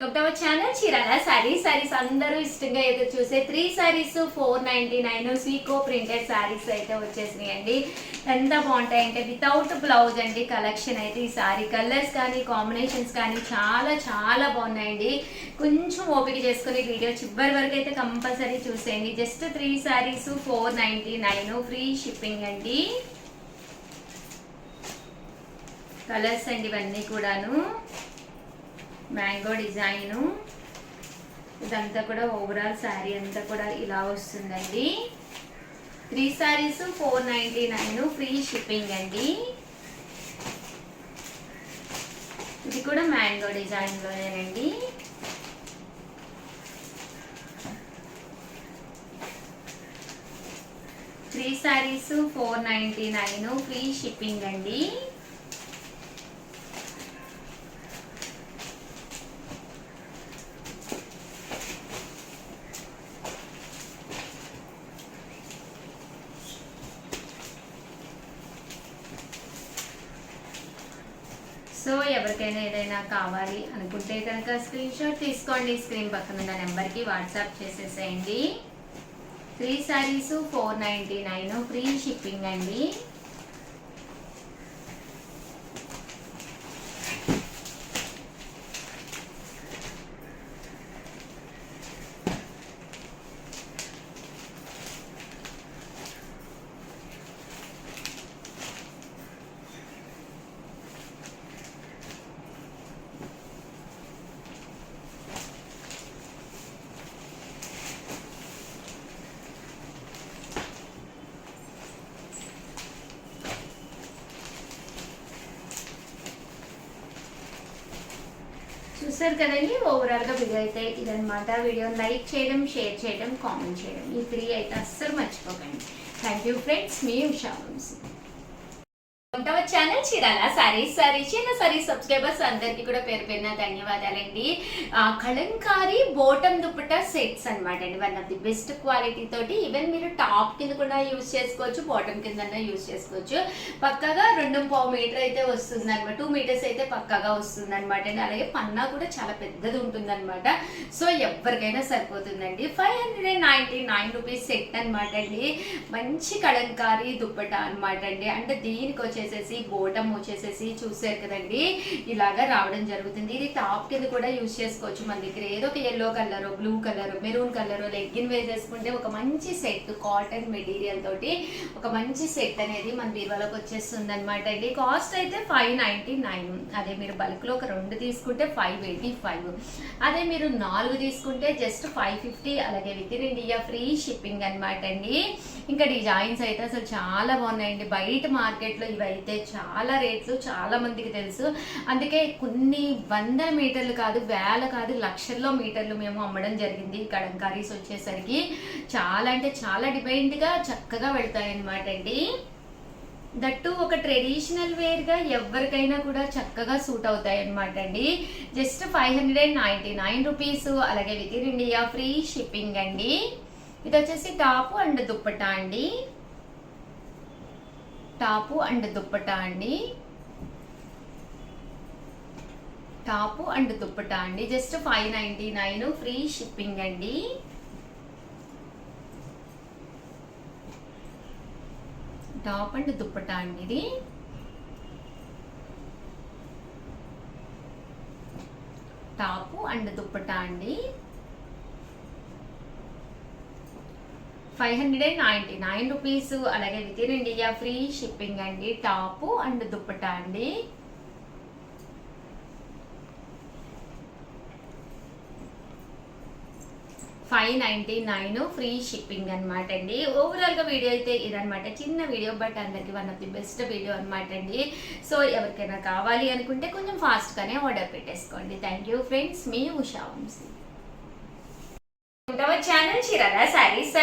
ఒకటవ ఛానల్ చీరాల సారీస్ అందరూ ఇష్టంగా అయితే చూసే 3 సారీస్ 499 సీకో ప్రింటెడ్ సారీస్ అయితే వచ్చేసినాయండి. ఎంత బాగుంటాయంటే వితౌట్ బ్లౌజ్ అండి కలెక్షన్ అయితే. ఈ సారీ కలర్స్ కానీ కాంబినేషన్స్ కానీ చాలా చాలా బాగున్నాయండి. కొంచెం ఓపిక చేసుకుని వీడియో చివరి వరకు అయితే కంపల్సరీ చూసేయండి. జస్ట్ 3 సారీస్ 499 ఫ్రీ షిప్పింగ్ అండి. కలర్స్ అండి ఇవన్నీ కూడాను. మ్యాంగో డిజైన్ ఇదంతా కూడా ఓవరాల్ శారీ అంతా కూడా ఇలా వస్తుందండి. 3 సారీస్ 499 ఫ్రీ షిప్పింగ్ అండి. ఇది కూడా మ్యాంగో డిజైన్ లోనేనండి. త్రీ సారీస్ 499 ఫ్రీ షిప్పింగ్ అండి. సో ఎవరికైనా ఏదైనా కావాలి అనుకుంటే కనుక స్క్రీన్ షాట్ తీసుకోండి. స్క్రీన్ పక్కన ఉన్న నెంబర్కి వాట్సాప్ చేసేసేయండి. 3 సారీస్ 499 ఫ్రీ షిప్పింగ్ అండి. చూసారు కదండి, ఓవరాల్గా వీడియో అయితే ఇదనమాట. వీడియో లైక్ చేయడం, షేర్ చేయడం, కామెంట్ చేయడం ఈ 3 అయితే అస్సలు మర్చిపోకండి. థ్యాంక్ యూ ఫ్రెండ్స్, మీ ఉషా వంశీ. ఒకటవ ఛానల్ చీరాల చిన్న సారీస్ సబ్స్క్రైబర్స్ అందరికీ కూడా పేరు పేరున ధన్యవాదాలండి. కలంకారీ బోటం దుప్పట సెట్స్ అనమాట అండి. One of the best quality తోటి ఈవెన్ మీరు టాప్ కింద కూడా యూజ్ చేసుకోవచ్చు, బాటమ్ కింద యూజ్ చేసుకోవచ్చు. పక్కగా 2.5 మీటర్ అయితే వస్తుంది అనమాట. 2 మీటర్స్ అయితే పక్కగా వస్తుంది అనమాట అండి. అలాగే పన్నా కూడా చాలా పెద్దది ఉంటుంది అనమాట. సో ఎవరికైనా సరిపోతుందండి. 599 రూపీస్ సెట్ అనమాట అండి. మంచి కలంకారీ దుప్పట అనమాట అండి. అంటే దీనికి వచ్చేసి బోటం వచ్చేసేసి చూసారు కదండి, ఇలాగా రావడం జరుగుతుంది. ఇది టాప్ కింద కూడా యూజ్ చేసుకోవచ్చు. మన దగ్గర ఏదో ఒక yellow colour, blue colour, maroon colour legging వేసేసుకుంటే ఒక మంచి సెట్ కాటన్ మెటీరియల్ తోటి ఒక మంచి సెట్ అనేది మన బీరువాలోకి వచ్చేస్తుంది అనమాట అండి. కాస్ట్ అయితే 599. అదే మీరు బల్క్ లో ఒక 2 తీసుకుంటే 585. అదే మీరు 4 తీసుకుంటే జస్ట్ 550. అలాగే within India free shipping అనమాట అండి. ఇంకా డిజైన్స్ అయితే అసలు చాలా బాగున్నాయండి. బయట మార్కెట్లో ఇవైతే చాలా రేట్లు చాలా మందికి తెలుసు. అందుకే కొన్ని 100 మీటర్లు కాదు, వేల కాదు, లక్షల్లో మీటర్లు మేము అమ్మడం జరిగింది. ఈ కలంకారీస్ వచ్చేసరికి చాలా అంటే చాలా డిమాండ్గా చక్కగా వెళ్తాయి అనమాట అండి. దట్టు ఒక ట్రెడిషనల్ వేర్గా ఎవరికైనా కూడా చక్కగా సూట్ అవుతాయి అనమాట అండి. Just 599 rupees. అలాగే within India free shipping అండి. ఇది వచ్చేసి టాపు అండ్ దుప్పటా అండి. టాపు అండ్ దుప్పటా అండి. టాపు అండ్ దుప్పటా అండి. జస్ట్ 599 ఫ్రీ షిప్పింగ్ అండి. టాప్ అండ్ దుప్పటా అండి. ఇది టాపు అండ్ దుప్పటా అండి. 599 రూపీస్. అలాగే within India free shipping అండి. టాపు అండ్ దుప్పటా అండి. $599 ఫ్రీ షిప్పింగ్ అనమాట అండి. ఓవరాల్గా వీడియో అయితే ఇదనమాట. చిన్న వీడియో బట్ అందరికి one of the best video అనమాట అండి. సో ఎవరికైనా కావాలి అనుకుంటే కొంచెం ఫాస్ట్గానే ఆర్డర్ పెట్టేసుకోండి. థ్యాంక్ యూ ఫ్రెండ్స్, మీ ఉషా వంశీ. ఛానల్ చీరాల సారీస్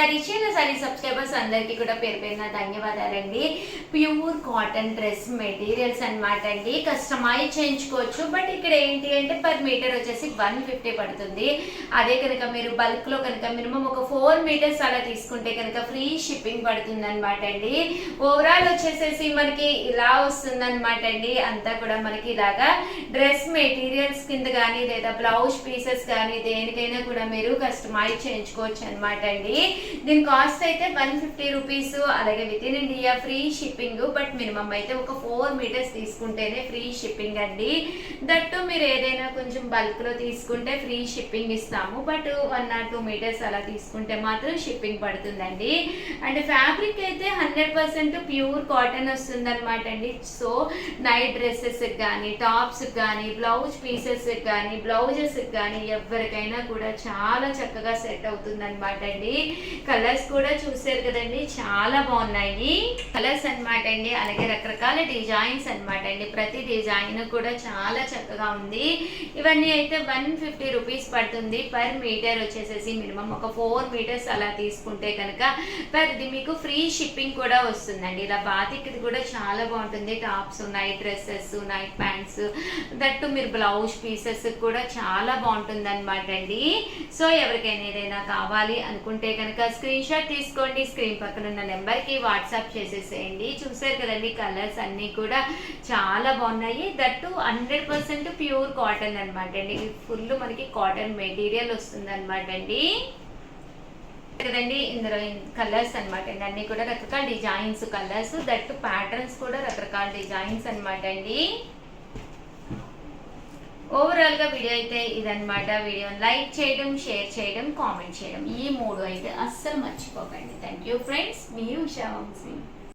సబ్స్క్రైబర్స్ అందరికీ కూడా పేరు పేరున ధన్యవాదాలండి. ప్యూర్ కాటన్ డ్రెస్ మెటీరియల్స్ అన్నమాట అండి. కస్టమైజ్ చేయించుకోవచ్చు. బట్ ఇక్కడ ఏంటి అంటే పర్ మీటర్ వచ్చేసి 150 పడుతుంది. అదే కనుక మీరు బల్క్ లో కనుక మినిమం ఒక 4 మీటర్స్ అలా తీసుకుంటే కనుక ఫ్రీ షిప్పింగ్ పడుతుంది అనమాట అండి. ఓవరాల్ వచ్చేసేసి మనకి ఇలా వస్తుంది అనమాట అండి. అంతా కూడా మనకి ఇలాగా డ్రెస్ మెటీరియల్స్ కింద కానీ లేదా బ్లౌజ్ పీసెస్ కానీ దేనికైనా కూడా మీరు కస్టమైజ్ చేయించుకోవచ్చు అనమాట అండి. దీని కాస్ట్ అయితే 150 రూపీస్. అలాగే within India free shipping. But minimum అయితే ఒక 4 మీటర్స్ తీసుకుంటేనే ఫ్రీ షిప్పింగ్ అండి. దట్టు మీరు ఏదైనా కొంచెం బల్క్ లో తీసుకుంటే ఫ్రీ షిప్పింగ్ ఇస్తాము. బట్ 1 or 2 మీటర్స్ అలా తీసుకుంటే మాత్రం షిప్పింగ్ పడుతుందండి. అండ్ ఫ్యాబ్రిక్ అయితే 100% ప్యూర్ కాటన్ వస్తుంది అనమాట అండి. సో నైట్ డ్రెస్సెస్ కానీ టాప్స్ కానీ బ్లౌజ్ పీసెస్ కానీ బ్లౌజెస్ కానీ ఎవరికైనా కూడా చాలా చక్కగా సెట్ అవుతుంది అనమాట అండి. కలర్స్ కూడా చూసారు కదండి, చాలా బాగున్నాయి కలర్స్ అనమాట అండి. అలాగే రకరకాల డిజైన్స్ అనమాట అండి. ప్రతి డిజైన్ కూడా చాలా చక్కగా ఉంది. ఇవన్నీ అయితే 150 రూపీస్ పడుతుంది. పర్ మీటర్ వచ్చేసేసి మినిమం ఒక 4 మీటర్స్ అలా తీసుకుంటే కనుక ఇది మీకు ఫ్రీ షిప్పింగ్ కూడా వస్తుందండి. ఇలా బాతిక్ ఇది కూడా చాలా బాగుంటుంది. Tops, night dresses, night pants, that మీరు బ్లౌజ్ పీసెస్ కూడా చాలా బాగుంటుంది అనమాట అండి. సో ఎవరికైనా ఏదైనా కావాలి అనుకుంటే కనుక స్క్రీన్ షాట్ తీసుకోండి. స్క్రీన్ పక్కన ఉన్న నెంబర్కి వాట్సాప్ చేసేసేయండి. చూసారు కదండి, కలర్స్ అన్నీ కూడా చాలా బాగున్నాయి. దట్టు 100% ప్యూర్ కాటన్ అనమాట అండి. ఫుల్ మనకి కాటన్ మెటీరియల్ వస్తుంది అనమాట అండి కదండి. ఇందులో కలర్స్ అనమాట అండి. అన్ని కూడా రకరకాల డిజైన్స్ కలర్స్, దట్టు ప్యాటర్న్స్ కూడా రకరకాల డిజైన్స్ అనమాట అండి. ఓవరాల్ గా వీడియో అయితే ఇదన్నమాట. వీడియోని లైక్ చేయడం, షేర్ చేయడం, కామెంట్ చేయడం, ఈ 3 అయితే అస్సలు మర్చిపోకండి. Thank you friends. మీ ఉషా వంశీ.